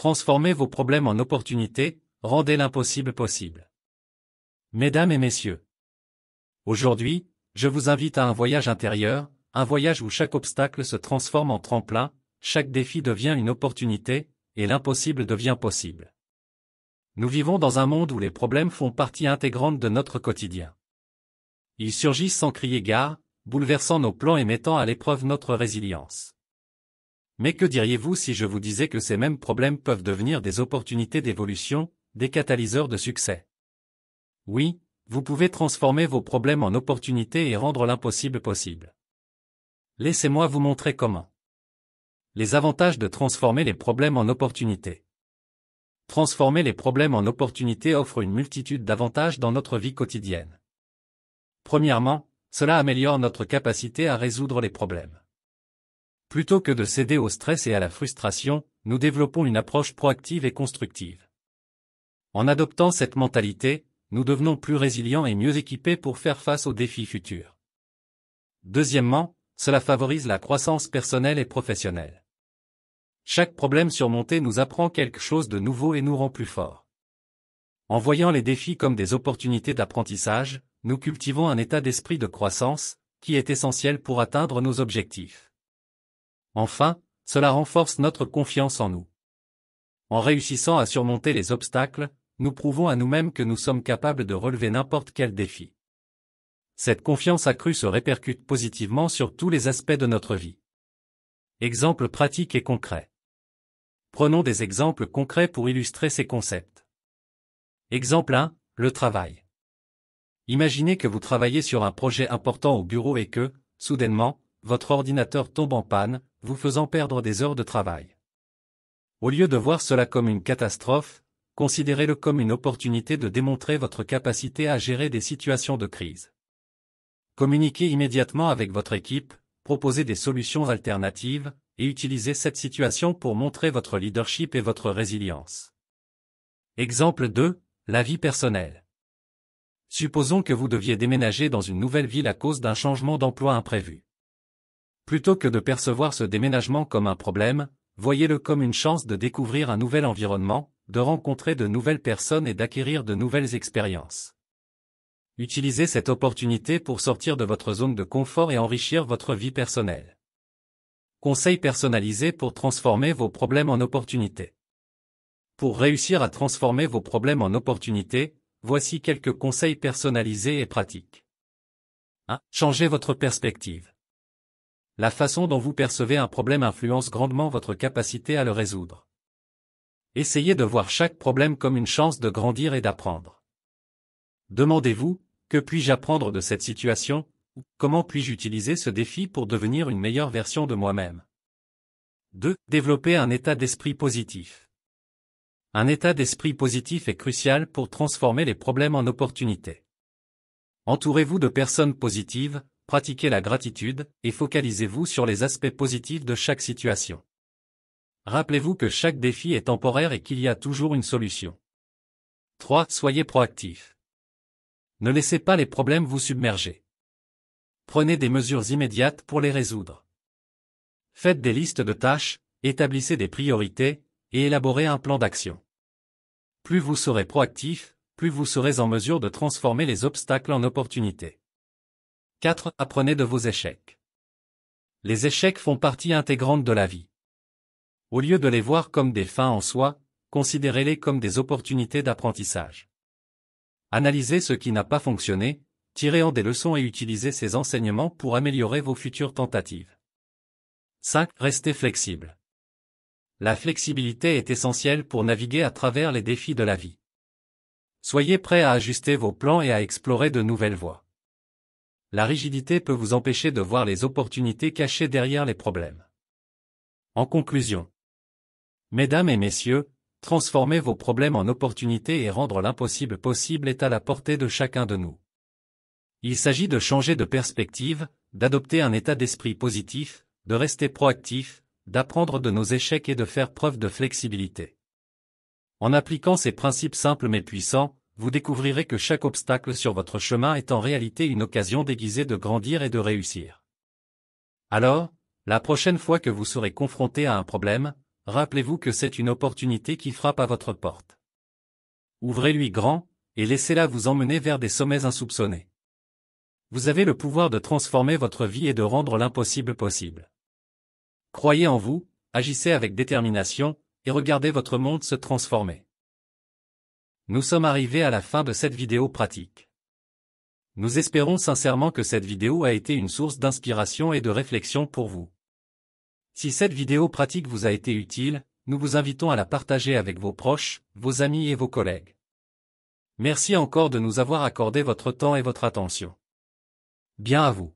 Transformez vos problèmes en opportunités, rendez l'impossible possible. Mesdames et messieurs, aujourd'hui, je vous invite à un voyage intérieur, un voyage où chaque obstacle se transforme en tremplin, chaque défi devient une opportunité, et l'impossible devient possible. Nous vivons dans un monde où les problèmes font partie intégrante de notre quotidien. Ils surgissent sans crier gare, bouleversant nos plans et mettant à l'épreuve notre résilience. Mais que diriez-vous si je vous disais que ces mêmes problèmes peuvent devenir des opportunités d'évolution, des catalyseurs de succès? Oui, vous pouvez transformer vos problèmes en opportunités et rendre l'impossible possible. Laissez-moi vous montrer comment. Les avantages de transformer les problèmes en opportunités. Transformer les problèmes en opportunités offre une multitude d'avantages dans notre vie quotidienne. Premièrement, cela améliore notre capacité à résoudre les problèmes. Plutôt que de céder au stress et à la frustration, nous développons une approche proactive et constructive. En adoptant cette mentalité, nous devenons plus résilients et mieux équipés pour faire face aux défis futurs. Deuxièmement, cela favorise la croissance personnelle et professionnelle. Chaque problème surmonté nous apprend quelque chose de nouveau et nous rend plus forts. En voyant les défis comme des opportunités d'apprentissage, nous cultivons un état d'esprit de croissance, qui est essentiel pour atteindre nos objectifs. Enfin, cela renforce notre confiance en nous. En réussissant à surmonter les obstacles, nous prouvons à nous-mêmes que nous sommes capables de relever n'importe quel défi. Cette confiance accrue se répercute positivement sur tous les aspects de notre vie. Exemples pratiques et concrets. Prenons des exemples concrets pour illustrer ces concepts. Exemple 1, le travail. Imaginez que vous travaillez sur un projet important au bureau et que, soudainement, votre ordinateur tombe en panne, vous faisant perdre des heures de travail. Au lieu de voir cela comme une catastrophe, considérez-le comme une opportunité de démontrer votre capacité à gérer des situations de crise. Communiquez immédiatement avec votre équipe, proposez des solutions alternatives, et utilisez cette situation pour montrer votre leadership et votre résilience. Exemple 2, la vie personnelle. Supposons que vous deviez déménager dans une nouvelle ville à cause d'un changement d'emploi imprévu. Plutôt que de percevoir ce déménagement comme un problème, voyez-le comme une chance de découvrir un nouvel environnement, de rencontrer de nouvelles personnes et d'acquérir de nouvelles expériences. Utilisez cette opportunité pour sortir de votre zone de confort et enrichir votre vie personnelle. Conseils personnalisés pour transformer vos problèmes en opportunités. Pour réussir à transformer vos problèmes en opportunités, voici quelques conseils personnalisés et pratiques. 1. Changez votre perspective. La façon dont vous percevez un problème influence grandement votre capacité à le résoudre. Essayez de voir chaque problème comme une chance de grandir et d'apprendre. Demandez-vous, que puis-je apprendre de cette situation, ou comment puis-je utiliser ce défi pour devenir une meilleure version de moi-même. 2. Développer un état d'esprit positif. Un état d'esprit positif est crucial pour transformer les problèmes en opportunités. Entourez-vous de personnes positives, pratiquez la gratitude, et focalisez-vous sur les aspects positifs de chaque situation. Rappelez-vous que chaque défi est temporaire et qu'il y a toujours une solution. 3. Soyez proactif. Ne laissez pas les problèmes vous submerger. Prenez des mesures immédiates pour les résoudre. Faites des listes de tâches, établissez des priorités, et élaborez un plan d'action. Plus vous serez proactif, plus vous serez en mesure de transformer les obstacles en opportunités. 4. Apprenez de vos échecs. Les échecs font partie intégrante de la vie. Au lieu de les voir comme des fins en soi, considérez-les comme des opportunités d'apprentissage. Analysez ce qui n'a pas fonctionné, tirez-en des leçons et utilisez ces enseignements pour améliorer vos futures tentatives. 5. Restez flexible. La flexibilité est essentielle pour naviguer à travers les défis de la vie. Soyez prêt à ajuster vos plans et à explorer de nouvelles voies. La rigidité peut vous empêcher de voir les opportunités cachées derrière les problèmes. En conclusion, mesdames et messieurs, transformer vos problèmes en opportunités et rendre l'impossible possible est à la portée de chacun de nous. Il s'agit de changer de perspective, d'adopter un état d'esprit positif, de rester proactif, d'apprendre de nos échecs et de faire preuve de flexibilité. En appliquant ces principes simples mais puissants, vous découvrirez que chaque obstacle sur votre chemin est en réalité une occasion déguisée de grandir et de réussir. Alors, la prochaine fois que vous serez confronté à un problème, rappelez-vous que c'est une opportunité qui frappe à votre porte. Ouvrez-lui grand, et laissez-la vous emmener vers des sommets insoupçonnés. Vous avez le pouvoir de transformer votre vie et de rendre l'impossible possible. Croyez en vous, agissez avec détermination, et regardez votre monde se transformer. Nous sommes arrivés à la fin de cette vidéo pratique. Nous espérons sincèrement que cette vidéo a été une source d'inspiration et de réflexion pour vous. Si cette vidéo pratique vous a été utile, nous vous invitons à la partager avec vos proches, vos amis et vos collègues. Merci encore de nous avoir accordé votre temps et votre attention. Bien à vous.